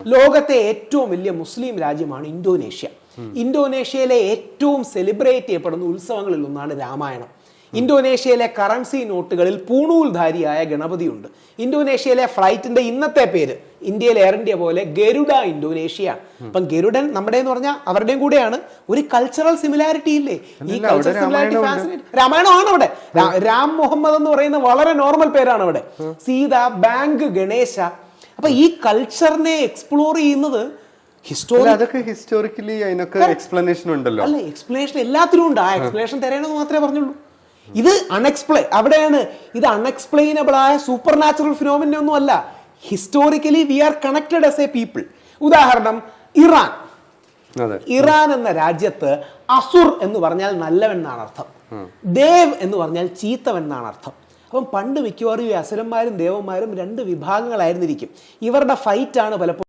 ലോകത്തെ ഏറ്റവും വലിയ മുസ്ലിം രാജ്യമാണ് ഇന്തോനേഷ്യ. ഇന്തോനേഷ്യയിലെ ഏറ്റവും സെലിബ്രേറ്റ് ചെയ്യപ്പെടുന്ന ഉത്സവങ്ങളിൽ ഒന്നാണ് രാമായണം. ഇന്തോനേഷ്യയിലെ കറൻസി നോട്ടുകളിൽ പൂണൂൽധാരിയായ ഗണപതിയുണ്ട്. ഇന്തോനേഷ്യയിലെ ഫ്ലൈറ്റിന്റെ ഇന്നത്തെ പേര് ഇന്ത്യയിൽ എയർ ഇന്ത്യ പോലെ ഗരുഡ ഇന്തോനേഷ്യ. അപ്പം ഗരുഡൻ നമ്മുടെ എന്ന് പറഞ്ഞാൽ അവരുടെയും കൂടെയാണ്. ഒരു കൾച്ചറൽ സിമിലാരിറ്റി ഇല്ലേ? ഈ കൾച്ചറൽ സിമിലാരിറ്റി ഫാസിനേറ്റ്. രാമായണമാണ് അവിടെ. രാം മുഹമ്മദ് എന്ന് പറയുന്ന വളരെ നോർമൽ പേരാണ് അവിടെ. സീത, ബാങ്ക്, ഗണേശ. അപ്പൊ ഈ കൾച്ചറിനെ എക്സ്പ്ലോർ ചെയ്യുന്നത് ഹിസ്റ്റോറിക്കലി അതിനൊക്കെ എക്സ്പ്ലനേഷൻ ഉണ്ടല്ലോ. അല്ല, എക്സ്പ്ലനേഷൻ എല്ലാത്തിനും ഉണ്ട്. ആ എക്സ്പ്ലനേഷൻ തരേണ്ടത് മാത്രമേ പറഞ്ഞുള്ളൂ. ഇത് അവിടെയാണ് ഇത് അൺഎക്സ്പ്ലെയിനബിൾ ആയ സൂപ്പർ നാച്ചുറൽ ഫിനോമിന ഒന്നും അല്ല. Historically we are connected as a people. ഉദാഹരണം ഇറാൻ എന്ന രാജ്യത്ത് അസുർ എന്ന് പറഞ്ഞാൽ നല്ലവൻ എന്നാണ് അർത്ഥം. ദേവ് എന്ന് പറഞ്ഞാൽ ചീത്തവൻ എന്നാണ് അർത്ഥം. അപ്പം പണ്ട് മിക്കവാറും ഈ അസുരന്മാരും ദേവന്മാരും രണ്ട് വിഭാഗങ്ങളായിരുന്നിരിക്കും. ഇവരുടെ ഫൈറ്റാണ് പലപ്പോഴും